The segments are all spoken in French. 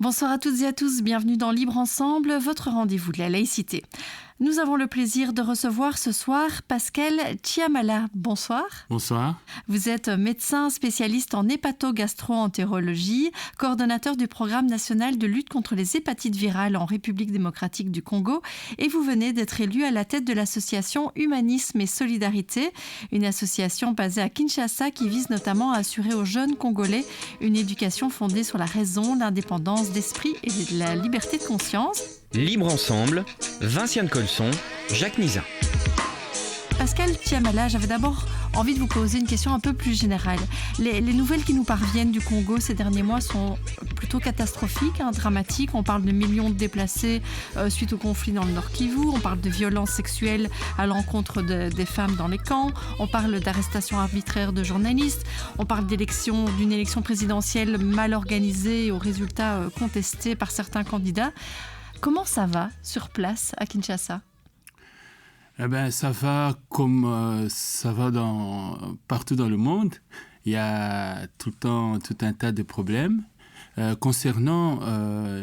Bonsoir à toutes et à tous, bienvenue dans Libre Ensemble, votre rendez-vous de la laïcité. Nous avons le plaisir de recevoir ce soir Pascal Chiamala. Bonsoir. Bonsoir. Vous êtes médecin spécialiste en hépato-gastro-entérologie, coordonnateur du programme national de lutte contre les hépatites virales en République démocratique du Congo et vous venez d'être élu à la tête de l'association Humanisme et Solidarité, une association basée à Kinshasa qui vise notamment à assurer aux jeunes Congolais une éducation fondée sur la raison, l'indépendance d'esprit et la liberté de conscience. Libre Ensemble, Vinciane Colson, Jacques Nizin. Pascal Chiamala, j'avais d'abord envie de vous poser une question un peu plus générale. Les nouvelles qui nous parviennent du Congo ces derniers mois sont plutôt catastrophiques, dramatiques. On parle de millions de déplacés suite au conflit dans le Nord Kivu. On parle de violences sexuelles à l'encontre des femmes dans les camps. On parle d'arrestations arbitraires de journalistes. On parle d'une élection présidentielle mal organisée et aux résultats contestés par certains candidats. Comment ça va sur place à Kinshasa ? Eh bien, ça va comme ça va partout dans le monde. Il y a tout le temps tout un tas de problèmes. Concernant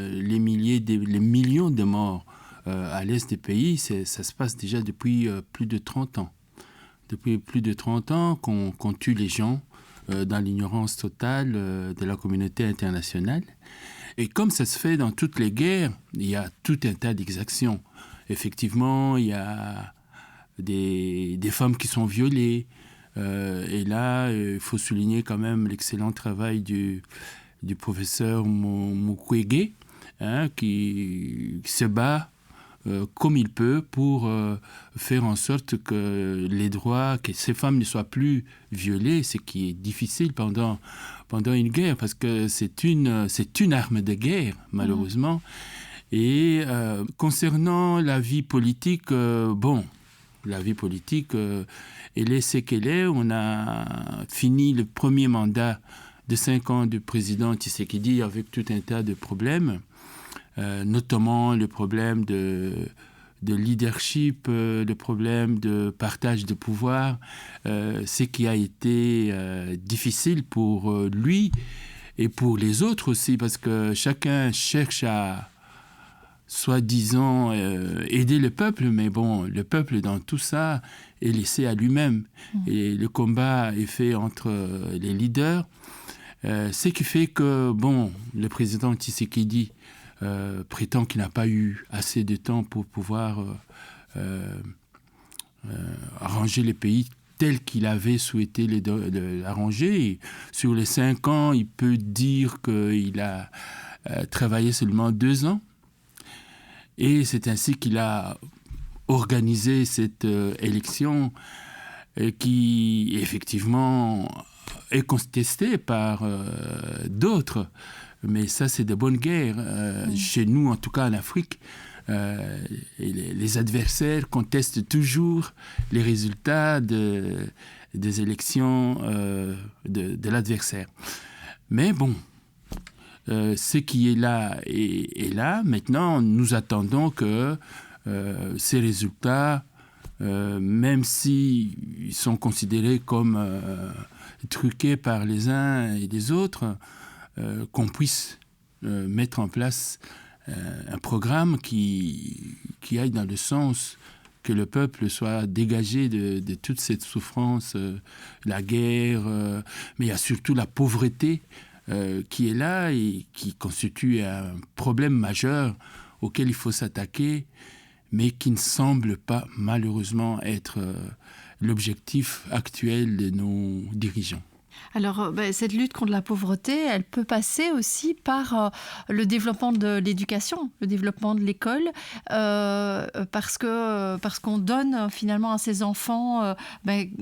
les millions de morts à l'est du pays, ça se passe déjà depuis plus de 30 ans. Depuis plus de 30 ans qu'on tue les gens dans l'ignorance totale de la communauté internationale. Et comme ça se fait dans toutes les guerres, il y a tout un tas d'exactions. Effectivement, il y a des femmes qui sont violées. Et là, il faut souligner quand même l'excellent travail du professeur Mukwege, qui se bat comme il peut pour faire en sorte que les droits, que ces femmes ne soient plus violées, ce qui est difficile pendant une guerre, parce que c'est une arme de guerre, malheureusement. Et concernant la vie politique, la vie politique, elle est ce qu'elle est. On a fini le premier mandat de 5 ans du président Tshisekedi avec tout un tas de problèmes. Notamment le problème de leadership, le problème de partage de pouvoir, ce qui a été difficile pour lui et pour les autres aussi, parce que chacun cherche à, soi-disant, aider le peuple, mais bon, le peuple dans tout ça est laissé à lui-même. Et le combat est fait entre les leaders, ce qui fait que, le président Tshisekedi prétend qu'il n'a pas eu assez de temps pour pouvoir arranger les pays tel qu'il avait souhaité l'arranger. Et sur les 5 ans, il peut dire qu'il a travaillé seulement 2 ans. Et c'est ainsi qu'il a organisé cette élection qui, effectivement, est contestée par d'autres. Mais ça, c'est de bonne guerre. Chez nous, en tout cas en Afrique, les adversaires contestent toujours les résultats des élections de l'adversaire. Mais bon, ce qui est là est là. Maintenant, nous attendons que ces résultats, même s'ils sont considérés comme truqués par les uns et les autres, qu'on puisse mettre en place un programme qui aille dans le sens que le peuple soit dégagé de toute cette souffrance, la guerre, mais il y a surtout la pauvreté qui est là et qui constitue un problème majeur auquel il faut s'attaquer, mais qui ne semble pas malheureusement être l'objectif actuel de nos dirigeants. Alors, cette lutte contre la pauvreté, elle peut passer aussi par le développement de l'éducation, le développement de l'école, parce qu'on donne finalement à ces enfants,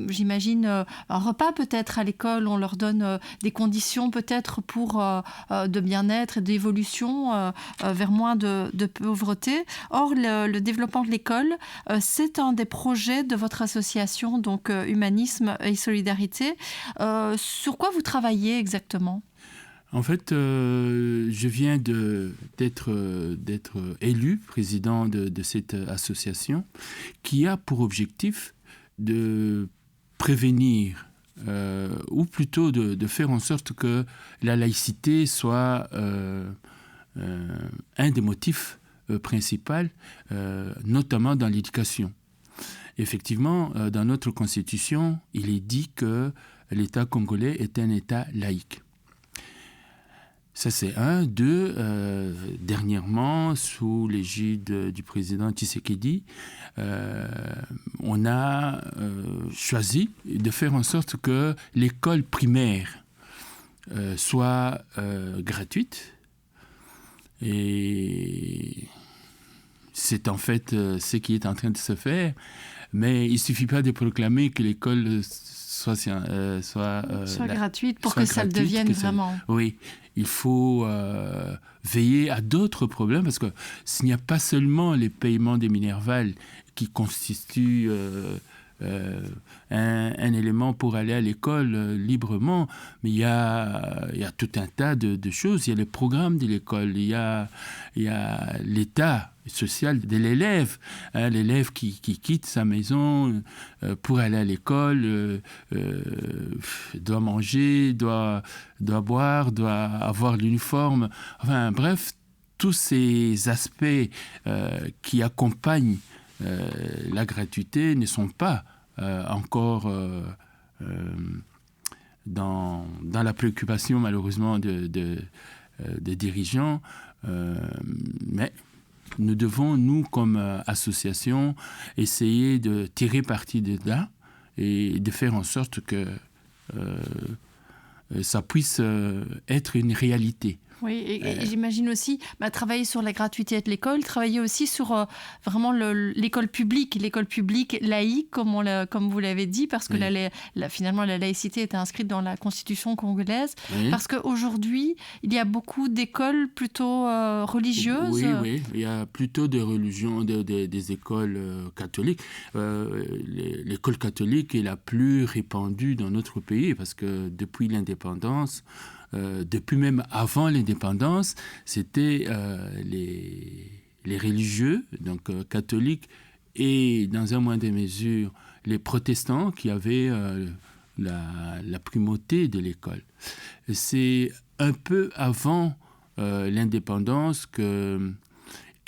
j'imagine, un repas peut-être à l'école, on leur donne des conditions peut-être pour de bien-être et d'évolution vers moins de pauvreté. Or, le développement de l'école, c'est un des projets de votre association, donc Humanisme et Solidarité. Sur quoi vous travaillez exactement ? En fait, je viens d'être élu président de cette association qui a pour objectif de prévenir, ou plutôt de faire en sorte que la laïcité soit un des motifs principaux, notamment dans l'éducation. Effectivement, dans notre Constitution, il est dit que l'État congolais est un État laïque. Ça, c'est un. Deux, dernièrement, sous l'égide du président Tshisekedi, on a choisi de faire en sorte que l'école primaire soit gratuite. Et c'est en fait ce qui est en train de se faire. Mais il ne suffit pas de proclamer que l'école soit gratuite pour soit que ça le gratuite, devienne vraiment. Oui, il faut veiller à d'autres problèmes parce que s'il n'y a pas seulement les paiements des Minerval qui constituent un élément pour aller à l'école librement, mais il y a tout un tas de choses. Il y a les programmes de l'école, il y a l'état social de l'élève, l'élève qui quitte sa maison pour aller à l'école, doit manger, doit boire, doit avoir l'uniforme. Enfin bref, tous ces aspects qui accompagnent la gratuité ne sont pas encore dans la préoccupation malheureusement des dirigeants, mais nous devons, nous comme association, essayer de tirer parti de là et de faire en sorte que ça puisse être une réalité. Oui, et j'imagine aussi travailler sur la gratuité de l'école, travailler aussi sur vraiment l'école publique laïque, comme vous l'avez dit, parce que oui. Finalement la laïcité est inscrite dans la Constitution congolaise, oui. Parce qu'aujourd'hui, il y a beaucoup d'écoles plutôt religieuses. Oui, il y a plutôt des religions, des écoles catholiques. L'école catholique est la plus répandue dans notre pays, parce que depuis l'indépendance, depuis même avant l'indépendance, c'était les religieux, donc catholiques, et dans un moindre mesure, les protestants qui avaient la primauté de l'école. C'est un peu avant l'indépendance qu'il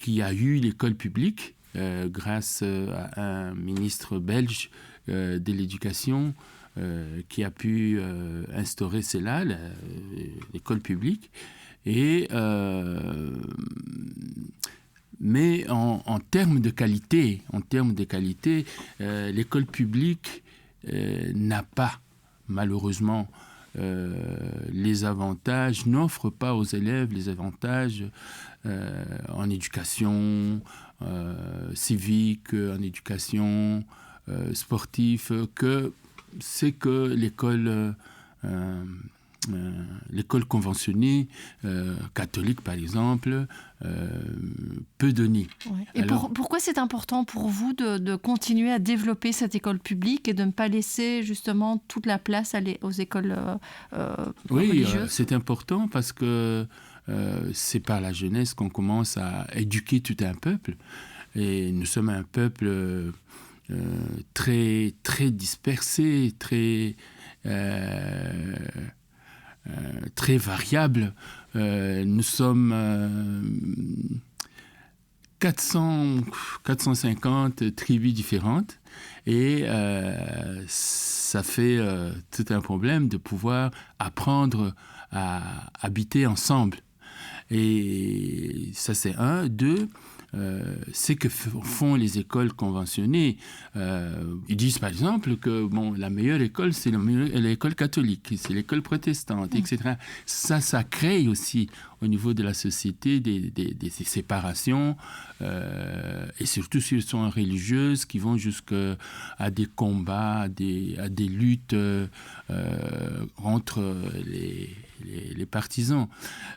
y a eu l'école publique, grâce à un ministre belge de l'éducation, qui a pu instaurer cela, l'école publique. Mais en termes de qualité, l'école publique n'a pas, malheureusement, les avantages, n'offre pas aux élèves les avantages en éducation civique, en éducation sportive, c'est que l'école conventionnée, catholique par exemple, peut donner. Ouais. Et pourquoi c'est important pour vous de continuer à développer cette école publique et de ne pas laisser justement toute la place aux écoles religieuses ? Oui, c'est important parce que c'est par la jeunesse qu'on commence à éduquer tout un peuple. Et nous sommes un peuple très, très dispersé, très variable. Nous sommes 450 tribus différentes et ça fait tout un problème de pouvoir apprendre à habiter ensemble. Et ça, c'est un. Deux, c'est que font les écoles conventionnées. Ils disent par exemple que la meilleure école, c'est l'école catholique, c'est l'école protestante, etc. Ça crée aussi au niveau de la société des séparations, et surtout si elles sont religieuses, qui vont jusqu'à des combats, à des luttes entre les partisans.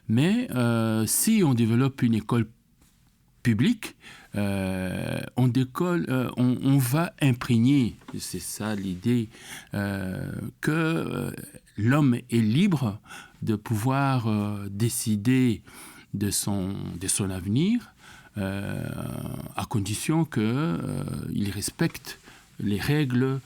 Mais si on développe une école public, on va imprégner, c'est ça l'idée, que l'homme est libre de pouvoir décider de son avenir, à condition qu'il respecte les règles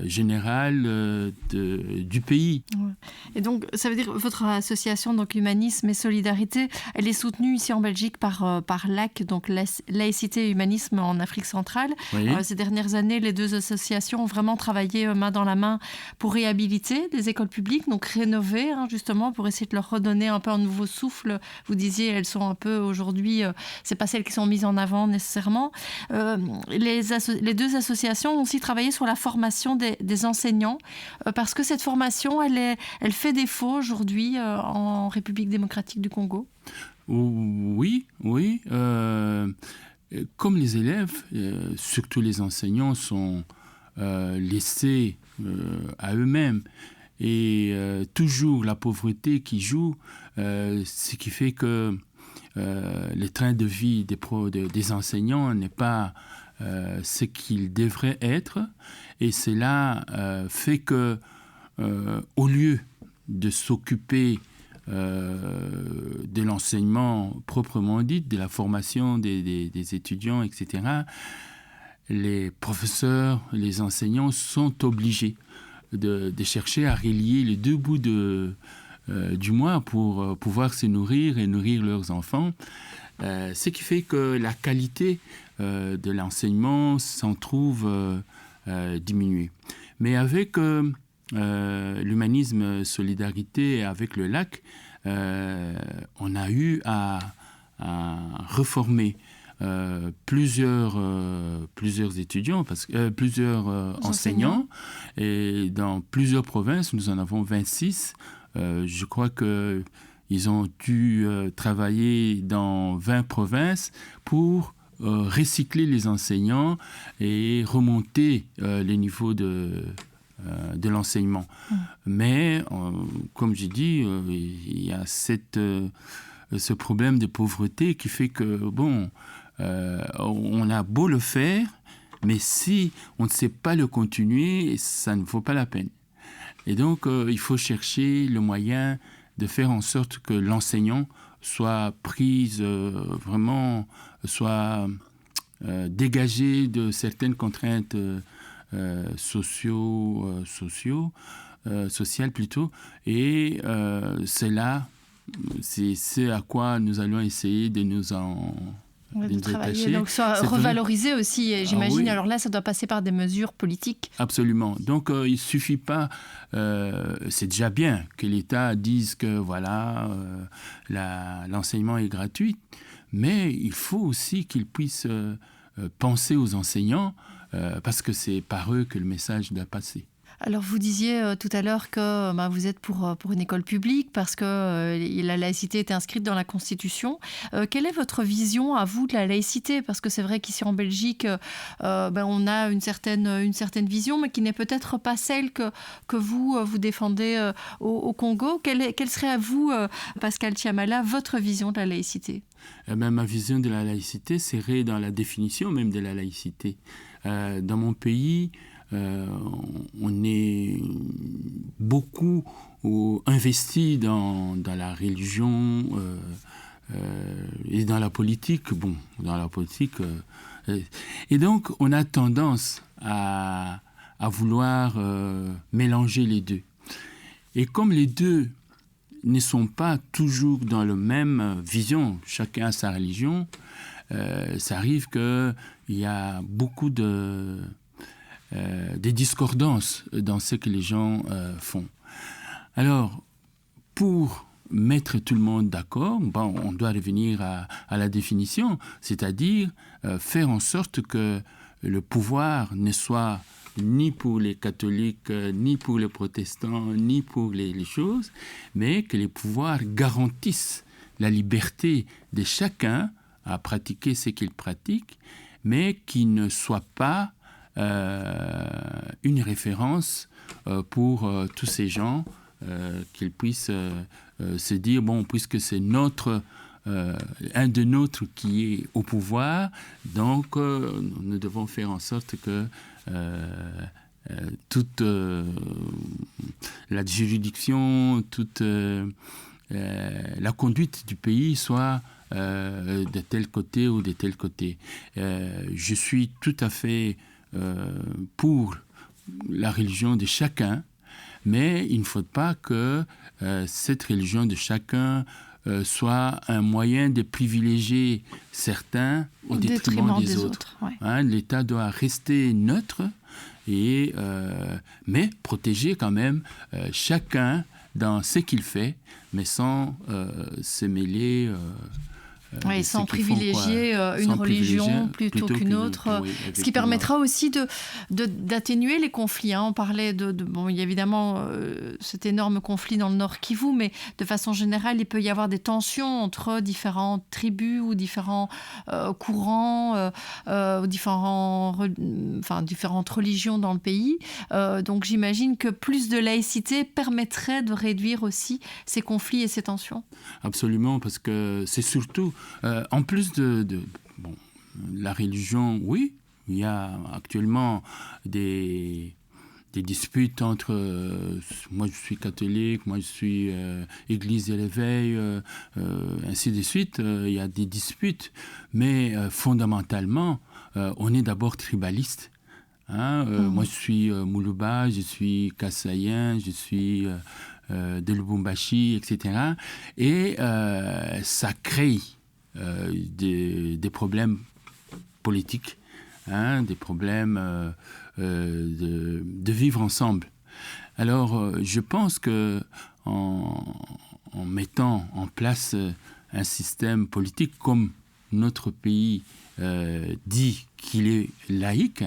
générale du pays. Ouais. Et donc, ça veut dire que votre association, donc Humanisme et Solidarité, elle est soutenue ici en Belgique par LAC, donc Laïcité et Humanisme en Afrique centrale. Oui. Ces dernières années, les deux associations ont vraiment travaillé main dans la main pour réhabiliter les écoles publiques, donc rénover, justement, pour essayer de leur redonner un peu un nouveau souffle. Vous disiez, elles sont un peu aujourd'hui, c'est pas celles qui sont mises en avant nécessairement. Les deux associations ont aussi travaillé sur la formation des enseignants, parce que cette formation, elle fait défaut aujourd'hui en République démocratique du Congo. Oui. Comme les élèves, surtout les enseignants, sont laissés à eux-mêmes, et toujours la pauvreté qui joue, ce qui fait que le train de vie des enseignants n'est pas ce qu'il devrait être, et cela fait que au lieu de s'occuper de l'enseignement proprement dit, de la formation des étudiants, etc., les professeurs, les enseignants sont obligés de chercher à relier les deux bouts du mois pour pouvoir se nourrir et nourrir leurs enfants. Ce qui fait que la qualité de l'enseignement s'en trouve diminuée. Mais avec l'humanisme, solidarité, et avec le LAC, on a eu à reformer plusieurs étudiants, plusieurs enseignants, et dans plusieurs provinces, nous en avons 26. Je crois qu'ils ont dû travailler dans 20 provinces pour recycler les enseignants et remonter les niveaux de l'enseignement. Mais, comme j'ai dit, il y a ce problème de pauvreté qui fait que, on a beau le faire, mais si on ne sait pas le continuer, ça ne vaut pas la peine. Et donc, il faut chercher le moyen de faire en sorte que l'enseignant soit dégagé de certaines contraintes sociales plutôt, et c'est ce à quoi nous allons essayer de nous travailler, donc soit revaloriser aussi, j'imagine. Oui. Alors là, ça doit passer par des mesures politiques. Absolument. Donc, il ne suffit pas, c'est déjà bien que l'État dise que l'enseignement est gratuit, mais il faut aussi qu'il puisse penser aux enseignants, parce que c'est par eux que le message doit passer. Alors, vous disiez tout à l'heure que vous êtes pour une école publique parce que la laïcité est inscrite dans la Constitution. Quelle est votre vision, à vous, de la laïcité ? Parce que c'est vrai qu'ici en Belgique, on a une certaine vision, mais qui n'est peut-être pas celle que vous défendez au Congo. Quelle serait à vous, Pascal Tiamala, votre vision de la laïcité ? Ma vision de la laïcité serait dans la définition même de la laïcité. Dans mon pays, on est beaucoup investi dans la religion et dans la politique. Et donc, on a tendance à vouloir mélanger les deux. Et comme les deux ne sont pas toujours dans la même vision, chacun a sa religion, ça arrive qu'il y a beaucoup des discordances dans ce que les gens font. Alors, pour mettre tout le monde d'accord, on doit revenir à la définition, c'est-à-dire faire en sorte que le pouvoir ne soit ni pour les catholiques, ni pour les protestants, ni pour les choses, mais que les pouvoirs garantissent la liberté de chacun à pratiquer ce qu'il pratique, mais qui ne soit pas une référence pour tous ces gens, qu'ils puissent se dire, puisque c'est un de nôtres qui est au pouvoir, donc nous devons faire en sorte que toute la juridiction, toute la conduite du pays soit de tel côté ou de tel côté. Je suis tout à fait pour la religion de chacun, mais il ne faut pas que cette religion de chacun soit un moyen de privilégier certains au détriment des autres. Ouais. Hein, l'État doit rester neutre, mais protéger quand même chacun dans ce qu'il fait, mais sans se mêler... Oui, sans privilégier une religion plutôt qu'une autre, oui, ce qui permettra aussi d'atténuer les conflits. Hein. On parlait bon, il y a évidemment cet énorme conflit dans le Nord Kivu, mais de façon générale, il peut y avoir des tensions entre différentes tribus ou différents courants, ou différentes religions dans le pays. Donc j'imagine que plus de laïcité permettrait de réduire aussi ces conflits et ces tensions. Absolument, parce que c'est surtout... en plus bon, la religion, oui, il y a actuellement des disputes entre... moi, je suis catholique, moi, je suis Église et l'éveil, ainsi de suite. Il y a des disputes, mais fondamentalement, on est d'abord tribaliste. Hein? Moi, je suis Moulouba, je suis Kassaïen, je suis de Lubumbashi, etc. Et ça crée des problèmes politiques, hein, des problèmes de vivre ensemble. Alors, je pense que en mettant en place un système politique comme notre pays dit qu'il est laïque,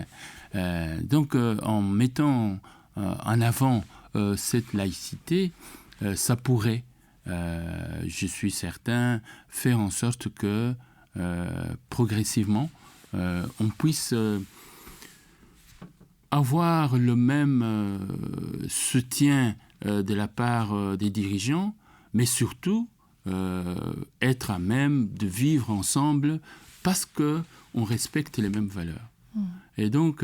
donc en mettant en avant cette laïcité, ça pourrait, je suis certain, faire en sorte que progressivement, on puisse avoir le même soutien de la part des dirigeants, mais surtout être à même de vivre ensemble parce qu'on respecte les mêmes valeurs. Et donc,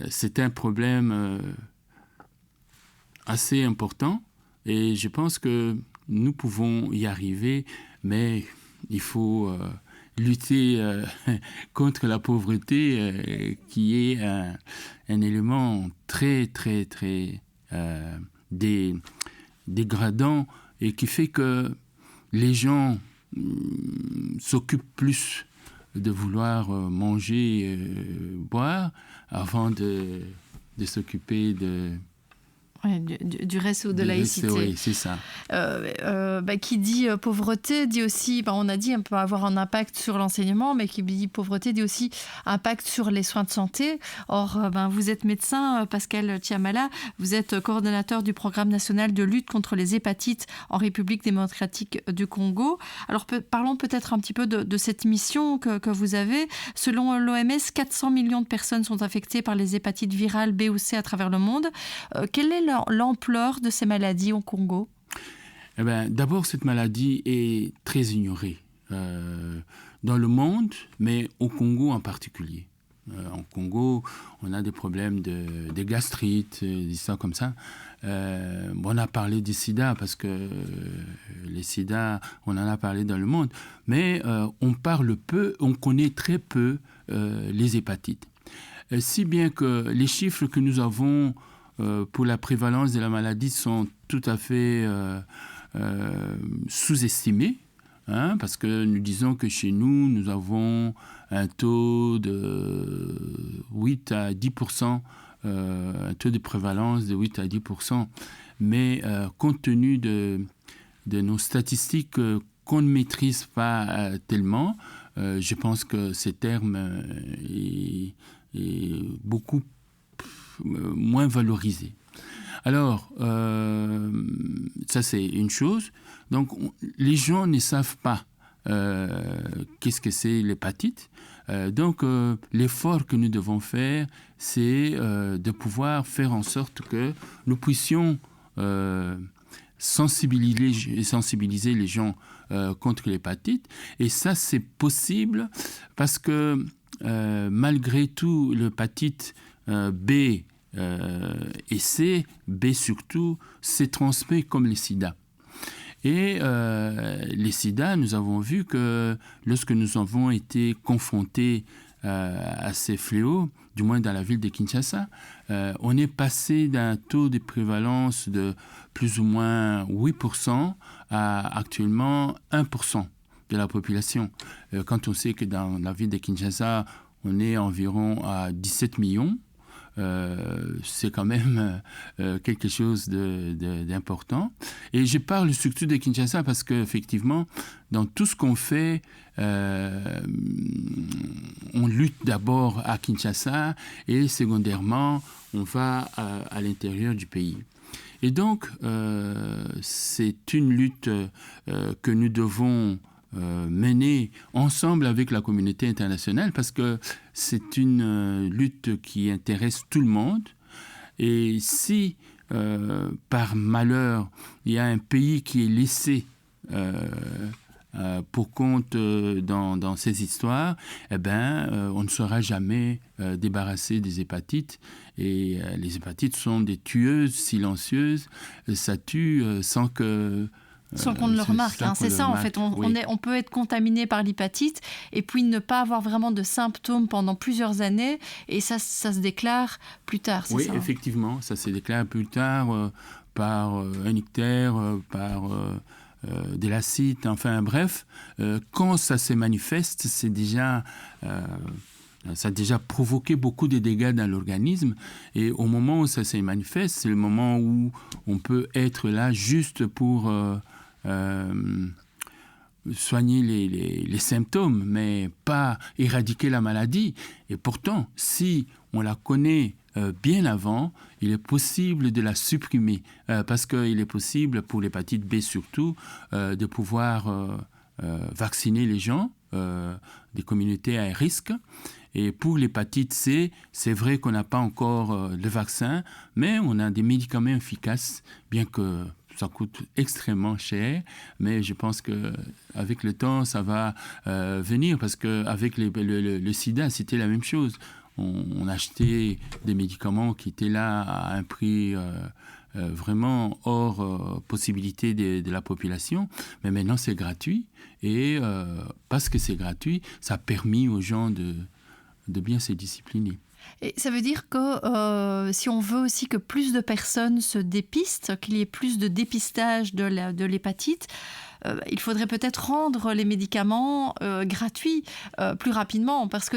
c'est un problème assez important et je pense que nous pouvons y arriver, mais il faut lutter contre la pauvreté qui est un élément très, très, très dégradant et qui fait que les gens s'occupent plus de vouloir manger, boire, avant de s'occuper Ouais, du reste ou de laïcité. Oui, c'est ça. Qui dit pauvreté dit aussi, on a dit on peut avoir un impact sur l'enseignement, mais qui dit pauvreté dit aussi impact sur les soins de santé. Or, vous êtes médecin, Pascal Tiamala, vous êtes coordonnateur du programme national de lutte contre les hépatites en République démocratique du Congo. Alors, parlons peut-être un petit peu de cette mission que vous avez. Selon l'OMS, 400 millions de personnes sont affectées par les hépatites virales B ou C à travers le monde. Quelle est l'ampleur de ces maladies au Congo? D'abord, cette maladie est très ignorée dans le monde, mais au Congo en particulier. En Congo, on a des problèmes de gastrite, des histoires comme ça. On a parlé du sida parce que les sida, on en a parlé dans le monde, mais on parle peu, on connaît très peu les hépatites. Si bien que les chiffres que nous avons pour la prévalence de la maladie sont tout à fait sous-estimés, hein, parce que nous disons que chez nous, nous avons un taux de 8 à 10%, un taux de prévalence de 8 à 10%, mais compte tenu de nos statistiques qu'on ne maîtrise pas tellement, je pense que ces termes est beaucoup moins valorisé. Alors, ça c'est une chose. Donc, les gens ne savent pas qu'est-ce que c'est l'hépatite. Donc, l'effort que nous devons faire, c'est de pouvoir faire en sorte que nous puissions sensibiliser les gens contre l'hépatite. Et ça, c'est possible parce que malgré tout, l'hépatite B et C, B surtout, c'est transmis comme les sida. Et les sida, nous avons vu que lorsque nous avons été confrontés à ces fléaux, du moins dans la ville de Kinshasa. On est passé d'un taux de prévalence de plus ou moins 8% à actuellement 1% de la population. Quand on sait que dans la ville de Kinshasa, on est environ à 17 millions, c'est quand même quelque chose d'important. Et je parle surtout de Kinshasa parce qu'effectivement, dans tout ce qu'on fait, on lutte d'abord à Kinshasa et secondairement, on va à l'intérieur du pays. Et donc, c'est une lutte que nous devons mener ensemble avec la communauté internationale parce que c'est une lutte qui intéresse tout le monde. Et si, par malheur, il y a un pays qui est laissé pour compte dans ces histoires, eh ben, on ne sera jamais débarrassé des hépatites. Et les hépatites sont des tueuses silencieuses. Ça tue sans qu'on ne le remarque, c'est ça en fait. On peut être contaminé par l'hépatite et puis ne pas avoir vraiment de symptômes pendant plusieurs années et ça se déclare plus tard, c'est ça? Oui, effectivement, ça se déclare plus tard par un ictère, par de l'acide, enfin bref. Quand ça se manifeste, ça a déjà provoqué beaucoup de dégâts dans l'organisme et au moment où ça se manifeste, c'est le moment où on peut être là juste pour soigner les symptômes, mais pas éradiquer la maladie. Et pourtant, si on la connaît bien avant, il est possible de la supprimer, parce qu'il est possible, pour l'hépatite B surtout, de pouvoir vacciner les gens des communautés à risque. Et pour l'hépatite C, c'est vrai qu'on n'a pas encore le vaccin, mais on a des médicaments efficaces, bien que ça coûte extrêmement cher, mais je pense qu'avec le temps, ça va venir, parce qu'avec le sida, c'était la même chose. On achetait des médicaments qui étaient là à un prix vraiment hors possibilité de la population, mais maintenant c'est gratuit, et parce que c'est gratuit, ça a permis aux gens de bien se discipliner. Et ça veut dire que si on veut aussi que plus de personnes se dépistent, qu'il y ait plus de dépistage de l'hépatite, il faudrait peut-être rendre les médicaments gratuits plus rapidement. Parce que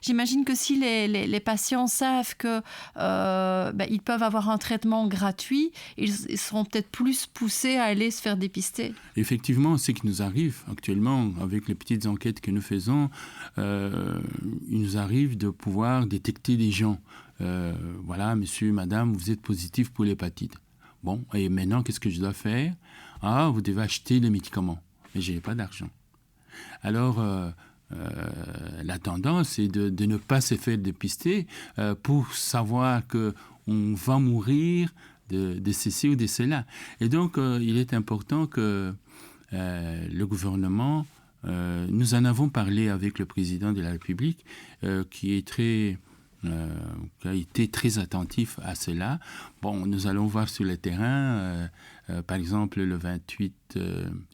j'imagine que si les patients savent qu'ils peuvent avoir un traitement gratuit, ils seront peut-être plus poussés à aller se faire dépister. Effectivement, ce qui nous arrive actuellement, avec les petites enquêtes que nous faisons, il nous arrive de pouvoir détecter des gens. Voilà, monsieur, madame, vous êtes positif pour l'hépatite. Bon, et maintenant, qu'est-ce que je dois faire ? Ah, vous devez acheter les médicaments. Mais je n'ai pas d'argent. Alors, la tendance est de ne pas se faire dépister pour savoir qu'on va mourir de ceci ou de cela. Et donc, il est important que le gouvernement, nous en avons parlé avec le président de la République, qui a été très attentif à cela. Bon, nous allons voir sur le terrain, par exemple, le 28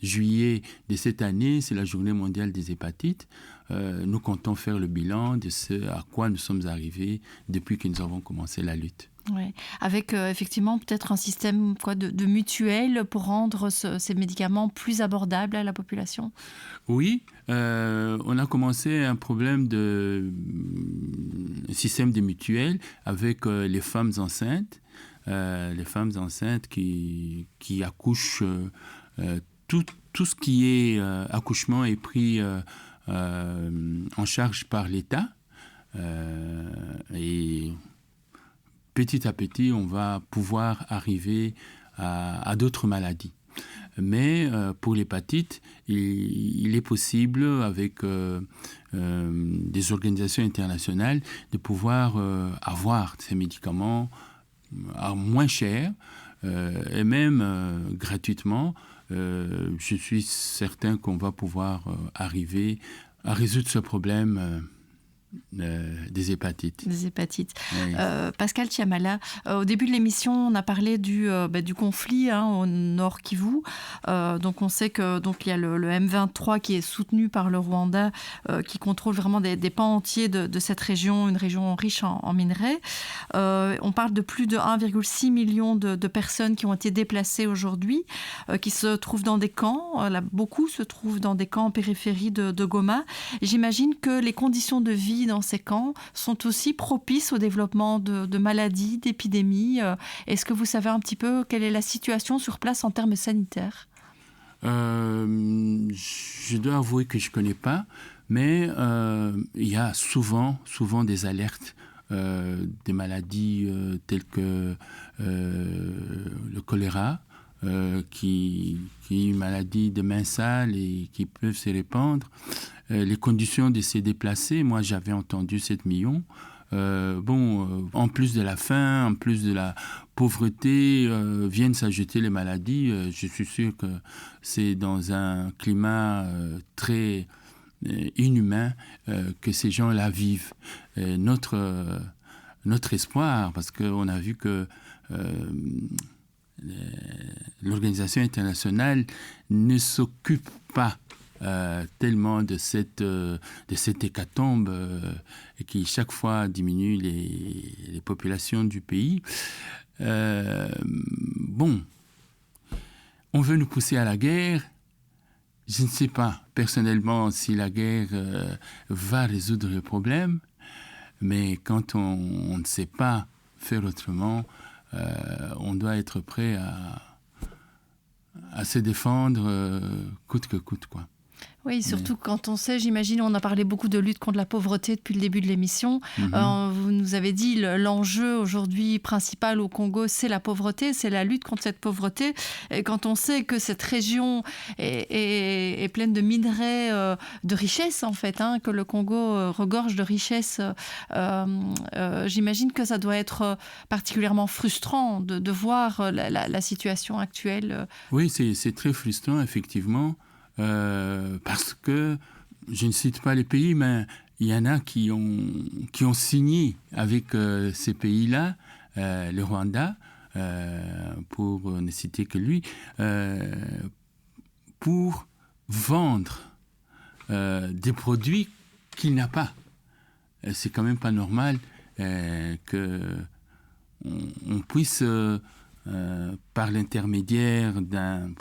juillet de cette année, c'est la journée mondiale des hépatites. Nous comptons faire le bilan de ce à quoi nous sommes arrivés depuis que nous avons commencé la lutte. Ouais. Avec effectivement peut-être un système de mutuelle pour rendre ces médicaments plus abordables à la population. Oui, on a commencé un problème de système de mutuelle avec les femmes enceintes. Les femmes enceintes qui accouchent, tout ce qui est accouchement est pris en charge par l'État. Et petit à petit, on va pouvoir arriver à d'autres maladies. Mais pour l'hépatite, il est possible, avec des organisations internationales, de pouvoir avoir ces médicaments à moins cher et même gratuitement. Je suis certain qu'on va pouvoir arriver à résoudre ce problème des hépatites. Des hépatites. Oui. Pascal Tiamala, au début de l'émission, on a parlé du conflit au nord Kivu. Donc on sait que donc il y a le M23 qui est soutenu par le Rwanda, qui contrôle vraiment des pans entiers de cette région, une région riche en minerais. On parle de plus de 1,6 million de personnes qui ont été déplacées aujourd'hui, qui se trouvent dans des camps. Beaucoup se trouvent dans des camps en périphérie de Goma. Et j'imagine que les conditions de vie dans ces camps sont aussi propices au développement de maladies, d'épidémies. Est-ce que vous savez un petit peu quelle est la situation sur place en termes sanitaires ? Je dois avouer que je ne connais pas, mais il y a souvent des alertes des maladies telles que le choléra, qui est une maladie de mains sales et qui peuvent se répandre. Les conditions de se déplacer, moi j'avais entendu 7 millions. En plus de la faim, en plus de la pauvreté, viennent s'ajouter les maladies. Je suis sûr que c'est dans un climat très inhumain que ces gens-là vivent. Notre espoir, parce qu'on a vu que l'organisation internationale ne s'occupe pas tellement de cette hécatombe qui chaque fois diminue les populations du pays. On veut nous pousser à la guerre. Je ne sais pas personnellement si la guerre va résoudre le problème, mais quand on ne sait pas faire autrement, on doit être prêt à se défendre coûte que coûte, quoi. Oui, surtout quand on sait, j'imagine, on a parlé beaucoup de lutte contre la pauvreté depuis le début de l'émission. Vous nous avez dit l'enjeu aujourd'hui principal au Congo, c'est la pauvreté, c'est la lutte contre cette pauvreté. Et quand on sait que cette région est pleine de minerais, de richesses en fait, que le Congo regorge de richesses, j'imagine que ça doit être particulièrement frustrant de voir la situation actuelle. Oui, c'est très frustrant, effectivement. Parce que, je ne cite pas les pays, mais il y en a qui ont signé avec ces pays-là, le Rwanda, pour ne citer que lui, pour vendre des produits qu'il n'a pas. C'est quand même pas normal que on puisse, par l'intermédiaire d'un...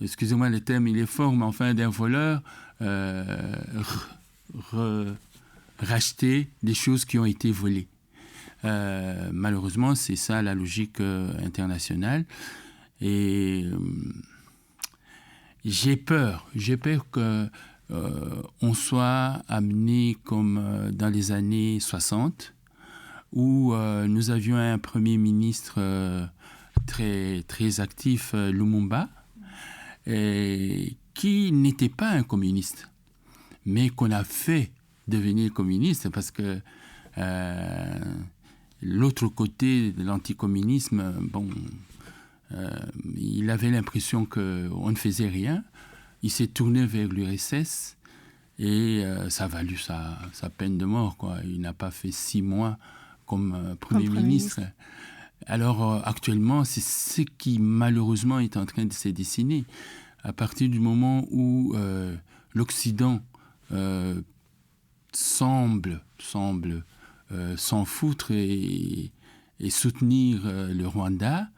excusez-moi le terme, il est fort, mais enfin d'un voleur, racheter des choses qui ont été volées. Malheureusement, c'est ça la logique internationale. Et j'ai peur qu'on soit amené comme dans les années 60, où nous avions un premier ministre très, très actif, Lumumba, qui n'était pas un communiste, mais qu'on a fait devenir communiste parce que l'autre côté de l'anticommunisme, il avait l'impression qu'on ne faisait rien. Il s'est tourné vers l'URSS et ça a valu sa peine de mort, quoi. Il n'a pas fait 6 mois comme Premier ministre. Alors actuellement, c'est ce qui malheureusement est en train de se dessiner. À partir du moment où l'Occident semble s'en foutre et soutenir le Rwanda,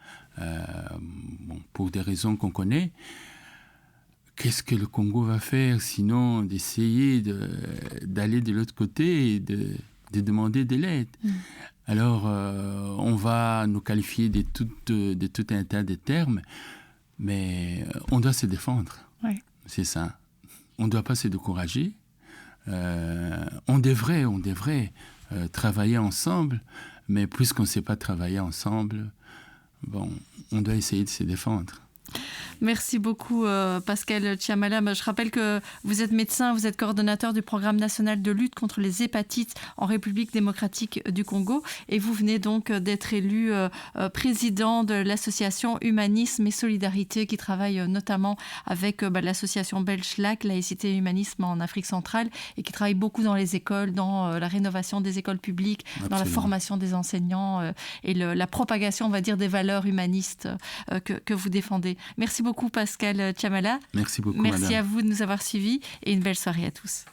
pour des raisons qu'on connaît, qu'est-ce que le Congo va faire sinon d'essayer d'aller de l'autre côté et de demander de l'aide? Alors, on va nous qualifier de tout un tas de termes, mais on doit se défendre. Oui. C'est ça. On ne doit pas se décourager. On devrait travailler ensemble, mais puisqu'on ne sait pas travailler ensemble, on doit essayer de se défendre. Merci beaucoup Pascal Chiamala. Je rappelle que vous êtes médecin, vous êtes coordonnateur du programme national de lutte contre les hépatites en République démocratique du Congo et vous venez donc d'être élu président de l'association Humanisme et Solidarité qui travaille notamment avec l'association belge LAC, Laïcité et Humanisme en Afrique centrale et qui travaille beaucoup dans les écoles, dans la rénovation des écoles publiques, Absolument. dans la formation des enseignants et la propagation, on va dire, des valeurs humanistes que vous défendez. Merci beaucoup Pascal Chiamala. Merci beaucoup, Merci madame. à vous de nous avoir suivis et une belle soirée à tous.